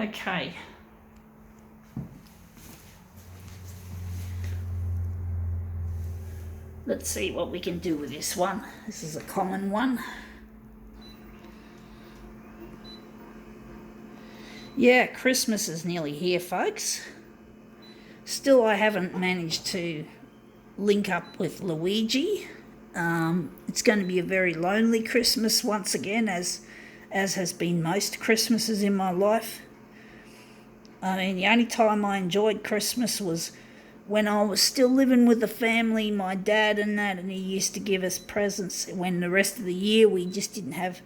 Okay. Let's see what we can do with this one. This is a common one. Yeah, Christmas is nearly here, folks. Still, I haven't managed to link up with Luigi. It's going to be a very lonely Christmas once again, as has been most Christmases in my life. I mean, the only time I enjoyed Christmas was when I was still living with the family, my dad and that, and he used to give us presents when the rest of the year we just didn't have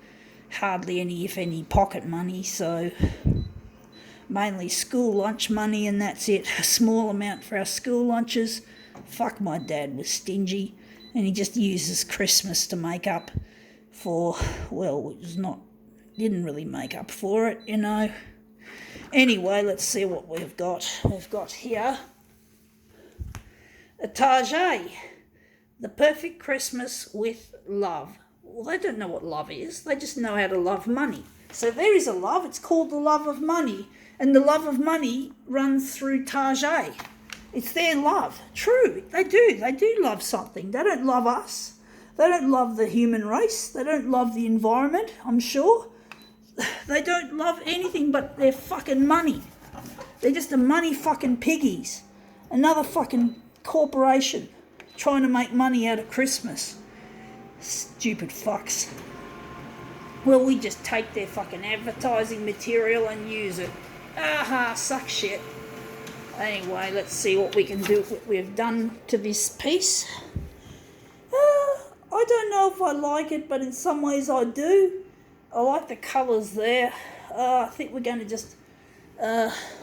hardly any, if any, pocket money, so mainly school lunch money, and that's it. A small amount for our school lunches. Fuck, my dad was stingy, and he just uses Christmas to make up for, well, it was not, didn't really make up for it, you know. Anyway, let's see what we've got. We've got here a Taaaget, the perfect Christmas with love. Well, they don't know what love is. They just know how to love money. So there is a love. It's called the love of money. And the love of money runs through Taaaget. It's their love. True, they do. They do love something. They don't love us. They don't love the human race. They don't love the environment, I'm sure. They don't love anything but their fucking money. They're just the money fucking piggies. Another fucking corporation trying to make money out of Christmas. Stupid fucks. Well, we just take their fucking advertising material and use it. Aha, suck shit. Anyway, let's see what we can do, what we've done to this piece. I don't know if I like it, but in some ways I do. I like the colours there. I think we're going to just...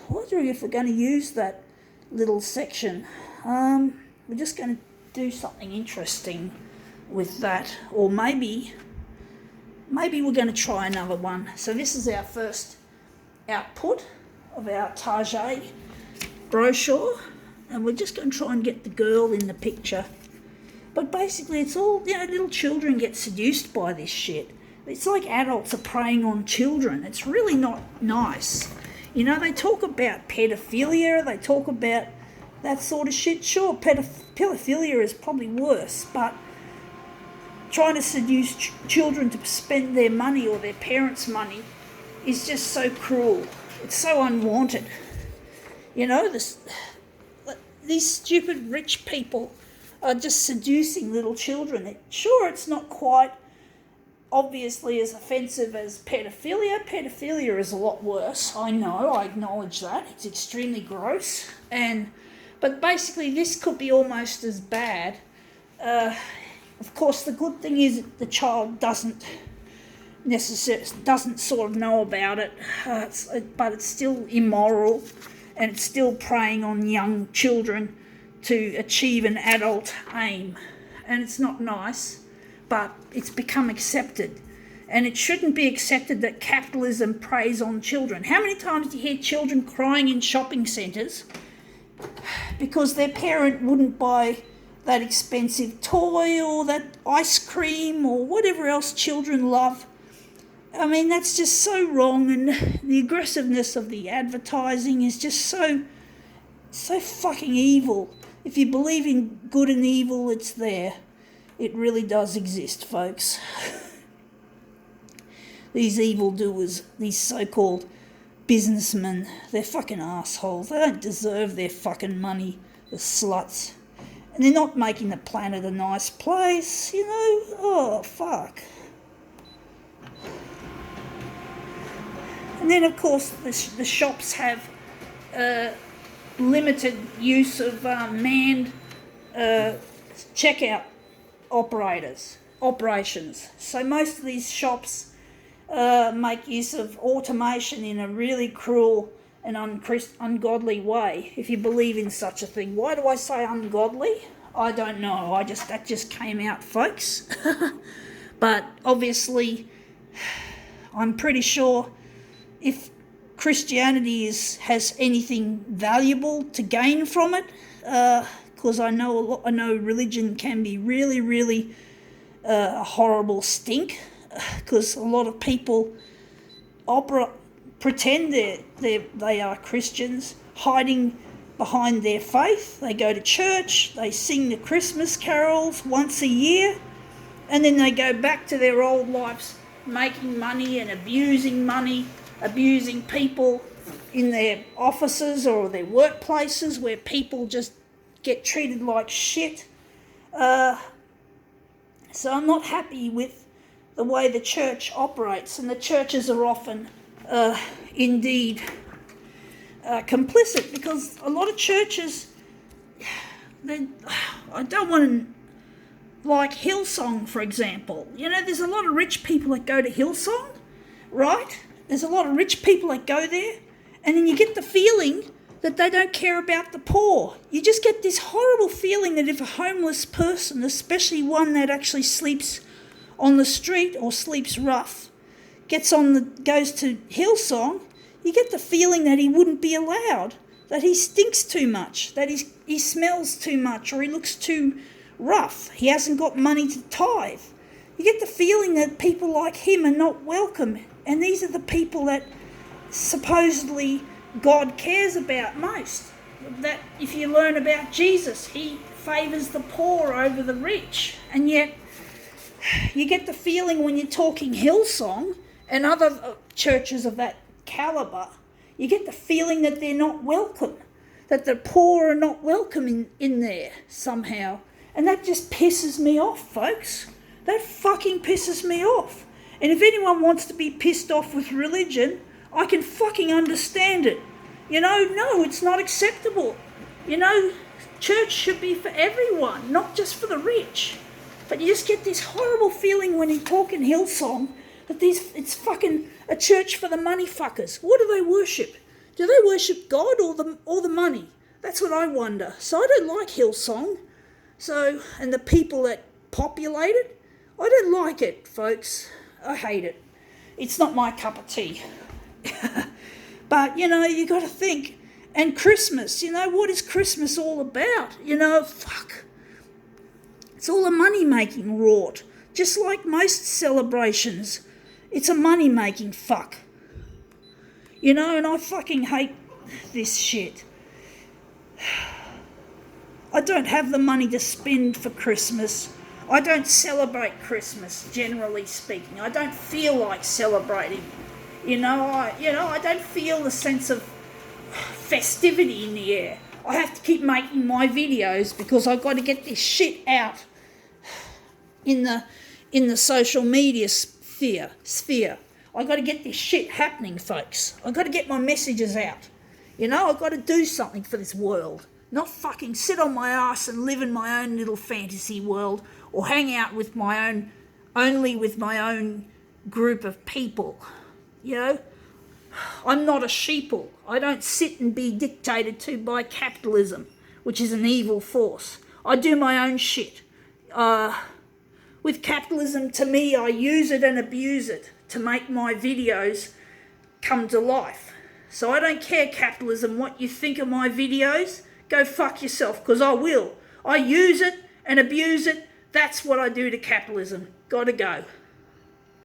wondering if we're going to use that little section. We're just going to do something interesting with that. Or maybe we're going to try another one. So this is our first output of our Taaaget brochure. And we're just going to try and get the girl in the picture. But basically it's all, you know, little children get seduced by this shit. It's like adults are preying on children. It's really not nice. You know, they talk about pedophilia, they talk about that sort of shit. Sure, pedophilia is probably worse, but trying to seduce children to spend their money or their parents' money is just so cruel. It's so unwanted. You know, these stupid rich people are just seducing little children. Sure, it's not quite obviously as offensive as pedophilia. Pedophilia is a lot worse. I know, I acknowledge that. It's extremely gross. But basically this could be almost as bad. Of course, the good thing is that the child doesn't sort of know about it, but it's still immoral, and it's still preying on young children to achieve an adult aim. And it's not nice, but it's become accepted. And it shouldn't be accepted that capitalism preys on children. How many times do you hear children crying in shopping centres because their parent wouldn't buy that expensive toy or that ice cream or whatever else children love? I mean, that's just so wrong, and the aggressiveness of the advertising is just so fucking evil. If you believe in good and evil, it's there. It really does exist, folks. These evildoers, these so-called businessmen, they're fucking assholes. They don't deserve their fucking money, the sluts. And they're not making the planet a nice place, you know? Oh, fuck. And then, of course, the shops have limited use of manned checkout operations. So most of these shops make use of automation in a really cruel and ungodly way, if you believe in such a thing. Why do I say ungodly? I don't know. That just came out, folks. But obviously, I'm pretty sure if Christianity has anything valuable to gain from it, because I know religion can be really, really a horrible stink, because a lot of people pretend they are Christians, hiding behind their faith. They go to church, they sing the Christmas carols once a year, and then they go back to their old lives, making money and abusing people in their offices or their workplaces where people just get treated like shit. So I'm not happy with the way the church operates, and the churches are often indeed complicit, because a lot of churches, I don't want to, like Hillsong, for example. You know, there's a lot of rich people that go to Hillsong, right? There's a lot of rich people that go there, and then you get the feeling that they don't care about the poor. You just get this horrible feeling that if a homeless person, especially one that actually sleeps on the street or sleeps rough, goes to Hillsong, you get the feeling that he wouldn't be allowed, that he stinks too much, that he smells too much, or he looks too rough. He hasn't got money to tithe. You get the feeling that people like him are not welcome, and these are the people that supposedly God cares about most. That if you learn about Jesus, he favours the poor over the rich, and yet you get the feeling when you're talking Hillsong and other churches of that calibre, you get the feeling that they're not welcome, that the poor are not welcome in there somehow. And that just pisses me off, folks. That fucking pisses me off. And if anyone wants to be pissed off with religion, I can fucking understand it. You know, no, it's not acceptable. You know, church should be for everyone, not just for the rich. But you just get this horrible feeling when you talk in Hillsong that it's fucking a church for the money fuckers. What do they worship? Do they worship God or the money? That's what I wonder. So I don't like Hillsong. So, and the people that populate it, I don't like it, folks. I hate it. It's not my cup of tea. But, you know, you got to think. And Christmas, you know, what is Christmas all about? You know, fuck. It's all a money-making rort. Just like most celebrations. It's a money-making fuck. You know, and I fucking hate this shit. I don't have the money to spend for Christmas. I don't celebrate Christmas, generally speaking. I don't feel like celebrating. I don't feel the sense of festivity in the air. I have to keep making my videos because I've got to get this shit out in the social media sphere. I've got to get this shit happening, folks. I've got to get my messages out. You know, I've got to do something for this world. Not fucking sit on my ass and live in my own little fantasy world, or hang out with only with my own group of people. You know, I'm not a sheeple. I don't sit and be dictated to by capitalism, which is an evil force. I do my own shit. With capitalism, to me, I use it and abuse it to make my videos come to life. So I don't care, capitalism, what you think of my videos. Go fuck yourself, because I will. I use it and abuse it. That's what I do to capitalism. Gotta go.